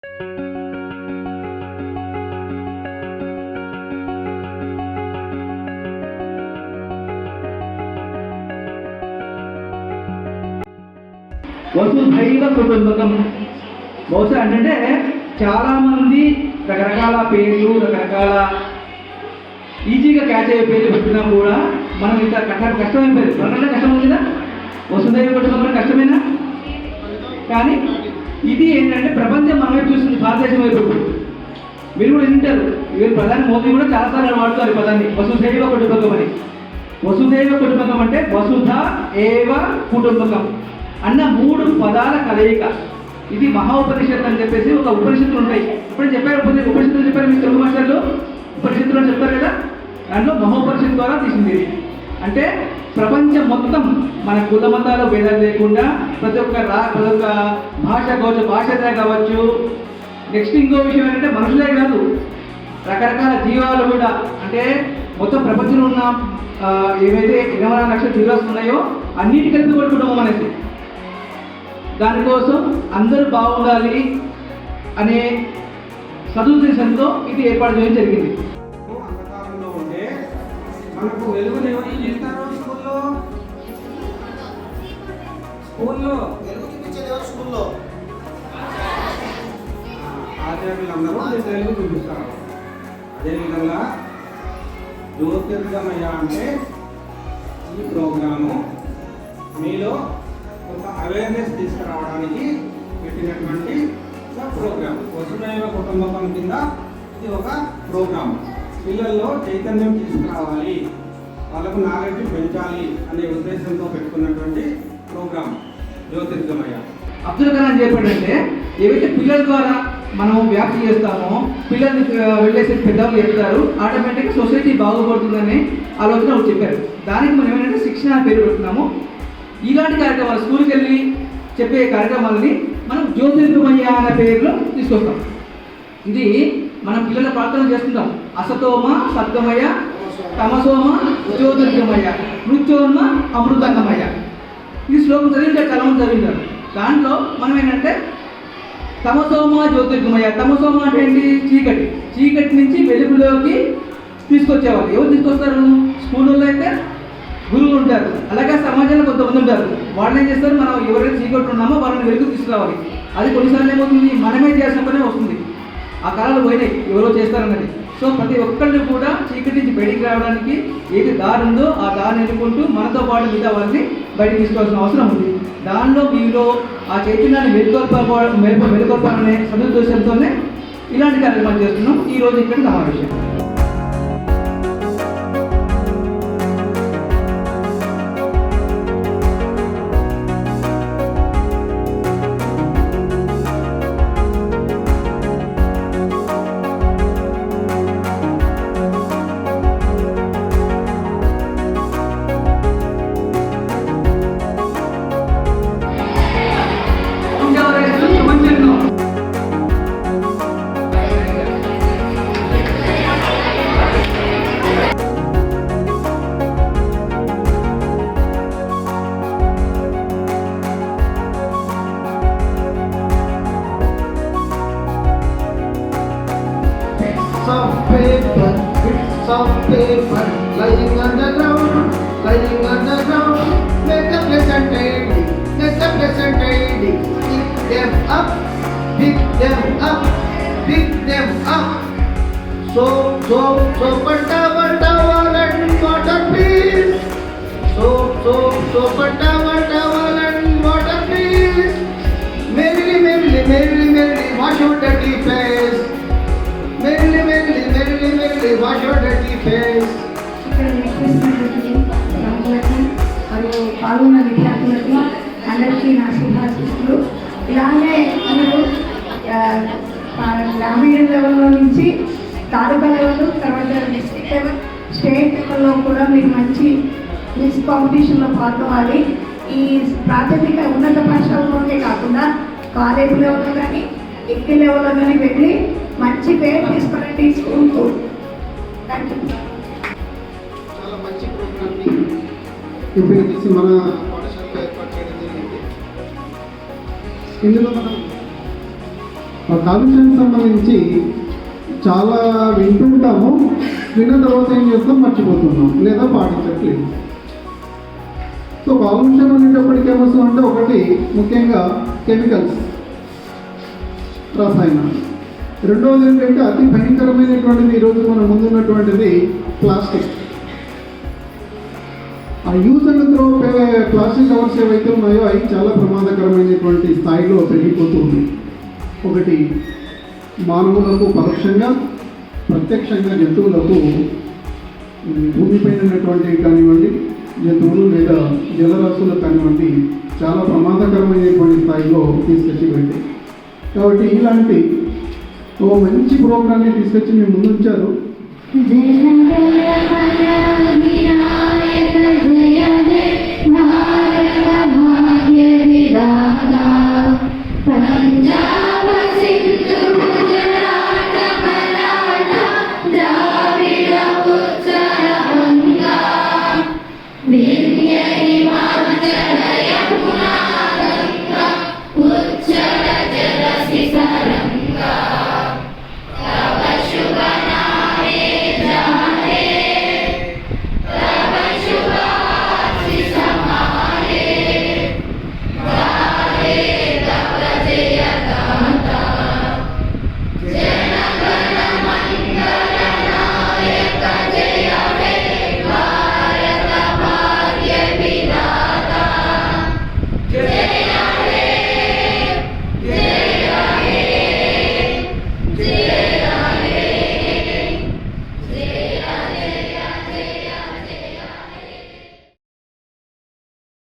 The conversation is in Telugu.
వసుధైవ కుటుంబకం. బహుశా అంటే చాలామంది రకరకాల పేర్లు, రకరకాల ఈజీగా క్యాచ్ అయ్యే పేర్లు పెట్టినా కూడా మనం ఇంత కష్టమైన పేరు మనకంటే కష్టం ఉంది కదా. వసుధైవ కుటుంబకం కష్టమేనా? కానీ ఇది ఏంటంటే ప్రపంచం మన వైపు చూస్తుంది, భారతదేశం వైపు. మీరు కూడా వింటారు, వీరు ప్రధాని మోదీ కూడా చాలాసార్లు వాడుతారు పదాన్ని వసుధైవ కుటుంబకం అని. వసుధైవ కుటుంబకం అంటే వసుధ ఏవ కుటుంబకం అన్న 3 పదాల కలయిక. ఇది మహా ఉపనిషత్తు అని చెప్పేసి ఒక ఉపనిషత్తులు ఉంటాయి. ఇప్పుడు చెప్పారు ఉపనిషత్తులు చెప్పారు మీ తెలుగు మాస్టర్లు, ఉపనిషత్తులు చెప్తారు కదా, దాంట్లో మహోపనిషత్తు ద్వారా తీసింది. అంటే ప్రపంచం మొత్తం మన కుల మతాల భేదాలు లేకుండా ప్రతి ఒక్క భాష భాషనే కావచ్చు. నెక్స్ట్ ఇంకో విషయం ఏంటంటే మనుషులే కాదు, రకరకాల జీవాలు కూడా, అంటే మొత్తం ప్రపంచంలో ఉన్న ఏవైతే 24 లక్షల జీవాలు ఉన్నాయో అన్నిటి కలిపి కూడా కుటుంబం అనేది. దానికోసం అందరూ బాగుండాలి అనే సదుద్దేశంతో ఇది ఏర్పాటు చేయడం జరిగింది. అంధకారంలో ఉంటే మనకు వెలుగుని ఎవరు చేస్తారు? స్కూల్లో ఆచార్యులందరూ వెలుగు చూపిస్తారు. అదేవిధంగా జ్యోతిర్గమయ అంటే ఈ ప్రోగ్రాము మీలో ఒక అవేర్నెస్ తీసుకురావడానికి పెట్టినటువంటి ఒక ప్రోగ్రామ్. వసుధైవ కుటుంబకం కింద ఇది ఒక ప్రోగ్రామ్. పిల్లల్లో చైతన్యం తీసుకురావాలి, వాళ్ళకు నాలెడ్జ్ పెంచాలి అనే ఉద్దేశంతో పెట్టుకున్నటువంటి ప్రోగ్రామ్ జ్యోతిర్గమయ. అబ్దుల్ కలాం చెప్పాడంటే ఏవైతే పిల్లల ద్వారా మనం వ్యాప్తి చేస్తామో, పిల్లల్ని వెళ్ళేసి పెద్దవాళ్ళు చెప్తారు, ఆటోమేటిక్గా సొసైటీ బాగుపడుతుందని ఆలోచన చెప్పారు. దానికి మనం ఏమంటే శిక్షణ పేరు పెడుతున్నాము. ఇలాంటి కార్యక్రమాలు స్కూల్కి వెళ్ళి చెప్పే కార్యక్రమాలని మనం జ్యోతిర్గమయ అనే పేరులో తీసుకొస్తాం. ఇది మనం పిల్లల ప్రార్థన చేస్తుంటాం. అసతోమ సద్గమయ, తమసోమ జ్యోతిర్గమయ, మృత్యోన్మ అమృతంగమయ. ఇది శ్లోకం చదివింటారు, కలం చదివింటారు. దాంట్లో మనం ఏంటంటే తమసోమ జ్యోతిర్గమయ. తమసోమ అంటే ఏంటి? చీకటి. చీకటి నుంచి వెలుగులోకి తీసుకొచ్చేవాళ్ళు. ఎవరు తీసుకొస్తారు? స్కూళ్ళల్లో అయితే గురువులు ఉంటారు, అలాగే సమాజంలో కొంతమంది ఉంటారు. వాళ్ళు ఏం చేస్తారు? మనం ఎవరైతే చీకటి ఉన్నామో వాళ్ళని వెలుగు తీసుకురావాలి. అది కొన్నిసార్లు ఏమవుతుంది, మనమే చేసిన పనే వస్తుంది. ఆ కాలాలు పోయినాయి, ఎవరో చేస్తారన్నది. సో ప్రతి ఒక్కళ్ళు కూడా చీకటి నుంచి బయటికి రావడానికి ఏది దారి ఉందో ఆ దారిని ఎన్నుకుంటూ మనతో పాటు మిగతా వాళ్ళని బయటకు తీసుకోవాల్సిన అవసరం ఉంది. దానిలో మీలో ఆ చైతన్యాన్ని మెరుగుపరపాలనే సదుద్దేశంతోనే ఇలాంటి కార్యక్రమాలు చేస్తున్నాం. ఈరోజు ఇక్కడ సమావేశం. Of paper lying on the ground, make a pleasant tidy, pick them up, so pata towel and water please, so pata towel and water please, merrily wash your dirty face, merrily wash your dirty face. మరియు పాల్గొన్న విద్యార్థులకు అందరికీ నా శుభాశీస్సులు. ఇలాగే మనకు గ్రామీణ లెవెల్లో నుంచి తాలూకా లెవెల్, తర్వాత డిస్ట్రిక్ట్ లెవెల్, స్టేట్ లెవెల్లో కూడా మీరు మంచి క్విజ్ కాంపిటీషన్లో పాల్గొవాలి. ఈ ప్రాథమిక ఉన్నత పాఠశాలలోనే కాకుండా కాలేజ్ లెవెల్లో కానీ డిగ్రీ లెవెల్లో కానీ వెళ్ళి మంచి పేరు తీసుకోవాలంటే ఈ స్కూల్కు. Thank you. చాలా మంచి ప్రోగ్రామ్ని ఎంపిక చేసి మన పాఠశాలలో ఏర్పాటు చేయడం జరిగింది. ఇందులో మనం ఆ కాలుష్యానికి సంబంధించి చాలా వింటుంటాము, విన్న తర్వాత ఏం చేస్తాం, మర్చిపోతున్నాం లేదా పాటించట్లేదు. సో కాలుష్యం అనేటప్పటికి ఏమొస్తుందంటే ఒకటి ముఖ్యంగా కెమికల్స్, రసాయనాలు. రెండవది ఏంటంటే అతి భయంకరమైనటువంటిది ఈరోజు మన ముందున్నటువంటిది ప్లాస్టిక్. ఆ use and throw plastic covers ఏవైతే ఉన్నాయో అవి చాలా ప్రమాదకరమైనటువంటి స్థాయిలో పెరిగిపోతూ ఉన్నాయి. ఒకటి మానవులకు పరోక్షంగా, ప్రత్యక్షంగా జంతువులకు, భూమిపైన ఉన్నటువంటి కానివ్వండి, జంతువులు లేదా జలరాశులకు కానివ్వండి, చాలా ప్రమాదకరమైనటువంటి స్థాయిలో తీసుకొచ్చి పెట్టాయి. కాబట్టి ఇలాంటి ఓ మంచి ప్రోగ్రామ్ని తీసుకొచ్చి మేము ముందుంచారు. పంజాబ సింధు గుజరాత మరాఠ ద్రావిడ ఉత్తర గంగా వింధ్య హిమాచల యమునా గంగా ఉచ్చల జల శిఖరం